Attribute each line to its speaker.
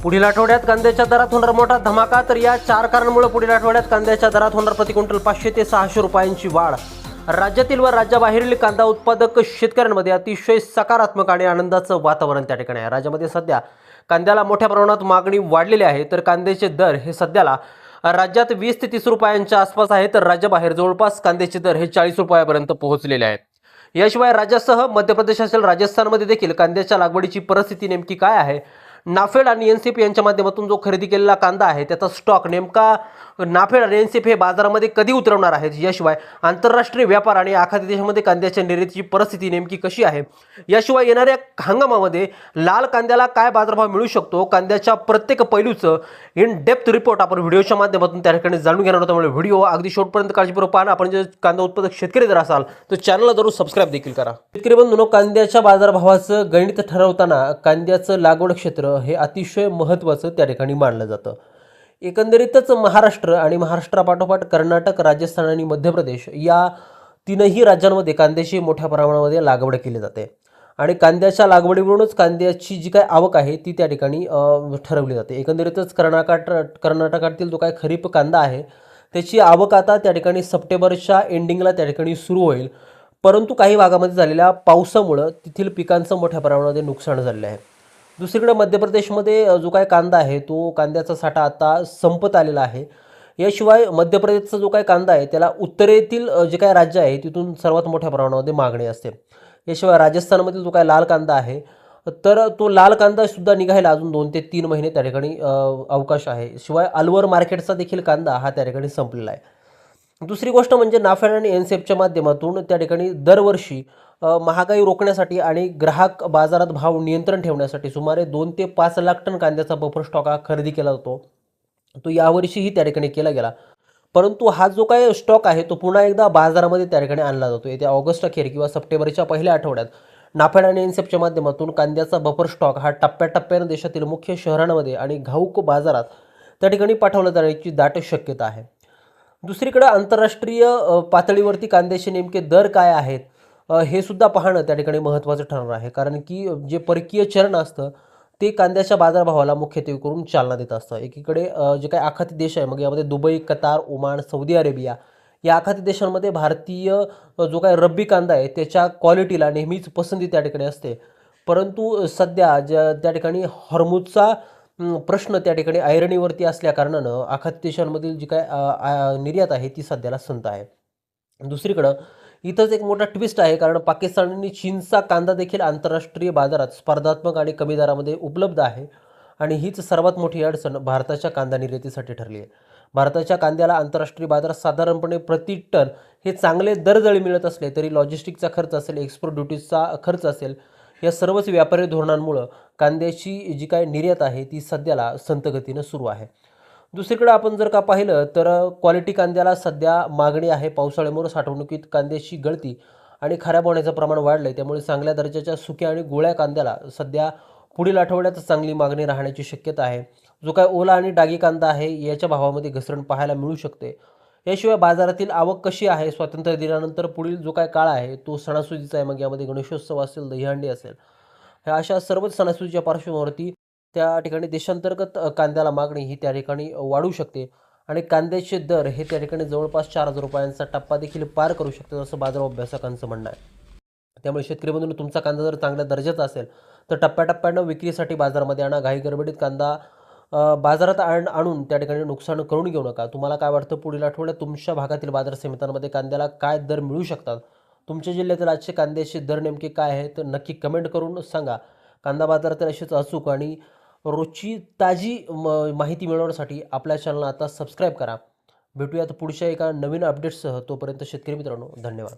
Speaker 1: पुढील आठवड्यात कांद्याच्या दरात होणार मोठा धमाका। तर या 4 कारणांमुळे पुढील आठवड्यात कांद्याच्या दरात होणार प्रति क्विंटल 500 ते 600 रुपयांची वाढ। राज्यातील व राज्याबाहेरील कांदा उत्पादक शेतकऱ्यांमध्ये अतिशय सकारात्मक आणि आनंदाचं वातावरण त्या ठिकाणी आहे। राज्यामध्ये सध्या कांद्याला मोठ्या प्रमाणात मागणी वाढलेली आहे। तर कांद्याचे दर हे सध्याला राज्यात 20 ते 30 रुपयांच्या आसपास आहे। तर राज्याबाहेर जवळपास कांद्याचे दर हे 40 रुपयापर्यंत पोहोचलेले आहेत। याशिवाय राज्यासह मध्य प्रदेश असेल राजस्थानमध्ये देखील कांद्याच्या लागवडीची परिस्थिती नेमकी काय आहे, नाफेड आणि एनसीपी यांच्या माध्यमातून जो खरेदी केलेला कांदा आहे त्याचा स्टॉक नेमका नाफेड आणि एनसीपी हे बाजारामध्ये कधी उतरवणार आहेत, याशिवाय आंतरराष्ट्रीय व्यापार आणि आखाती देशामध्ये कांद्याच्या निर्यातीची परिस्थिती नेमकी कशी आहे, याशिवाय येणाऱ्या हंगामामध्ये लाल कांद्याला काय बाजारभाव मिळू शकतो, कांद्याच्या प्रत्येक पैलूचं इन डेप्थ रिपोर्ट आपण व्हिडिओच्या माध्यमातून त्या ठिकाणी जाणून घेणार आहोत। त्यामुळे व्हिडिओ अगदी शेवटपर्यंत काळजीपूर्वक पाहा। आपण जे कांदा उत्पादक शेतकरी जर असाल तर चॅनलला जरूर सबस्क्राईब देखील करा। शेतकरी बंधूंनो, कांद्याच्या बाजारभावाचं गणित ठरवताना कांद्याचं लागवड क्षेत्र हे अतिशय महत्त्वाचं त्या ठिकाणी मानलं जातं। एकंदरीतच महाराष्ट्र आणि महाराष्ट्रापाठोपाठ कर्नाटक, राजस्थान आणि मध्य प्रदेश या तीनही राज्यांमध्ये कांद्याची मोठ्या प्रमाणामध्ये लागवड केली जाते आणि कांद्याच्या लागवडीवरूनच कांद्याची जी काय आवक आहे ती त्या ठिकाणी ठरवली जाते। एकंदरीतच कर्नाटकातील जो काय खरीप कांदा आहे त्याची आवक आता त्या ठिकाणी सप्टेंबरच्या एंडिंगला त्या ठिकाणी सुरू होईल, परंतु काही भागामध्ये झालेल्या पावसामुळे तेथील पिकांचं मोठ्या प्रमाणामध्ये नुकसान झालेलं आहे। दुसरीकडे मध्य प्रदेशमध्ये जो काय कांदा आहे तो कांद्याचा साठा आता संपत आलेला आहे। याशिवाय मध्य प्रदेशचा जो काय कांदा आहे त्याला उत्तरेतील जे काय राज्य आहे तिथून सर्वात मोठ्या प्रमाणामध्ये मागणी असते। याशिवाय राजस्थानमधील जो काय लाल कांदा आहे तर तो लाल कांदा सुद्धा निघायला अजून 2 ते 3 महिने त्या ठिकाणी अवकाश आहे। शिवाय अलवर मार्केटचा देखील कांदा हा त्या ठिकाणी संपलेला आहे। दुसरी गोष्ट म्हणजे नाफेड आणि एनसेपच्या माध्यमातून त्या ठिकाणी दरवर्षी महागाई रोखण्यासाठी आणि ग्राहक बाजारात भाव नियंत्रण ठेवण्यासाठी सुमारे 2 ते 5 लाख टन कांद्याचा बफर स्टॉक हा खरेदी केला जातो। तो यावर्षीही त्या ठिकाणी केला गेला, परंतु हा जो काही स्टॉक आहे तो पुन्हा एकदा बाजारामध्ये त्या ठिकाणी आणला जातो। येत्या ऑगस्ट अखेर किंवा सप्टेंबरच्या पहिल्या आठवड्यात नाफेड आणि एनसेपच्या माध्यमातून कांद्याचा बफर स्टॉक हा टप्प्याटप्प्याने देशातील मुख्य शहरांमध्ये आणि घाऊक बाजारात त्या ठिकाणी पाठवला जाण्याची दाट शक्यता आहे। दुसरीकडे आंतरराष्ट्रीय पातळीवरती कांद्याचे नेमके दर काय आहेत हे सुद्धा पाहणं त्या ठिकाणी महत्त्वाचं ठरणार आहे, कारण की जे परकीय चलन असतं ते कांद्याच्या बाजारभावाला मुख्यत्वे करून चालना देत असतं। एकीकडे जे काही आखाती देश आहे, मग यामध्ये Dubai, Qatar, Oman, Saudi Arabia या आखाती देशांमध्ये भारतीय जो काही रब्बी कांदा आहे त्याच्या क्वालिटीला नेहमीच पसंती त्या ठिकाणी असते, परंतु सध्या त्या ठिकाणी हॉर्मुजचा प्रश्न त्या ठिकाणी ऐरणीवरती असल्या कारणानं आखाती देशांमधील जी काय निर्यात आहे ती सध्याला संथ आहे। दुसरीकडं इथंच एक मोठा ट्विस्ट आहे, कारण पाकिस्तान आणि चीनचा कांदा देखील आंतरराष्ट्रीय बाजारात स्पर्धात्मक आणि कमी दरामध्ये उपलब्ध आहे आणि हीच सर्वात मोठी अडचण भारताच्या कांदा निर्यातीसाठी ठरली आहे। भारताच्या कांद्याला आंतरराष्ट्रीय बाजारात साधारणपणे प्रति टन हे चांगले दर जरी मिळत असले तरी लॉजिस्टिकचा खर्च असेल, एक्सपोर्ट ड्युटीजचा खर्च असेल, या सर्वच व्यापारी धोरणांमुळे कांद्याची जी काय निर्यात आहे ती सध्याला संथ गतीनं सुरू आहे। दुसरीकडे आपण जर का पाहिलं तर क्वालिटी कांद्याला सध्या मागणी आहे। पावसाळ्यामुळे साठवणुकीत कांद्याची गळती आणि खराब होण्याचं प्रमाण वाढलं आहे, त्यामुळे चांगल्या दर्जाच्या सुक्या आणि गोळ्या कांद्याला सध्या पुढील आठवड्यात चांगली मागणी राहण्याची शक्यता आहे। जो काय ओला आणि डागी कांदा आहे याच्या भावामध्ये घसरण पाहायला मिळू शकते। याशिवाय बाजारातील आवक कशी आहे, स्वातंत्र्य दिनानंतर पुढील जो काय काळ आहे तो सणासुदीचा आहे, मग यामध्ये गणेशोत्सव असेल, दहीहंडी असेल, ह्या अशा सर्वच सणासुदीच्या पार्श्वभूमीवरती त्या ठिकाणी देशांतर्गत कांद्याला मागणी ही त्या ठिकाणी वाढू शकते आणि कांद्याचे दर हे त्या ठिकाणी जवळपास 4,000 रुपयांचा टप्पा देखील पार करू शकतात असं बाजार अभ्यासकांचं म्हणणं आहे। त्यामुळे शेतकरी बंधूंनो, तुमचा कांदा जर चांगल्या दर्जाचा असेल तर टप्प्याटप्प्यानं विक्रीसाठी बाजारामध्ये आणा। घाई गडबडीत कांदा बाजारात आणून त्या ठिकाणी नुकसान करून घेऊ नका। तुम्हाला काय वाटतं, पुढील आठवड्यात तुमच्या भागातील बाजार समित्यांमध्ये कांद्याला काय दर मिळू शकतात? तुमच्या जिल्ह्यातील आजचे कांद्याचे दर नेमके काय आहेत तर नक्की कमेंट करून सांगा। कांदा बाजारातील अशीच अचूक आणि रोजची ताजी माहिती मिळवण्यासाठी आपल्या चॅनलला आता सबस्क्राईब करा। भेटूयात पुढच्या एका नवीन अपडेट्ससह। तोपर्यंत शेतकरी मित्रांनो, धन्यवाद।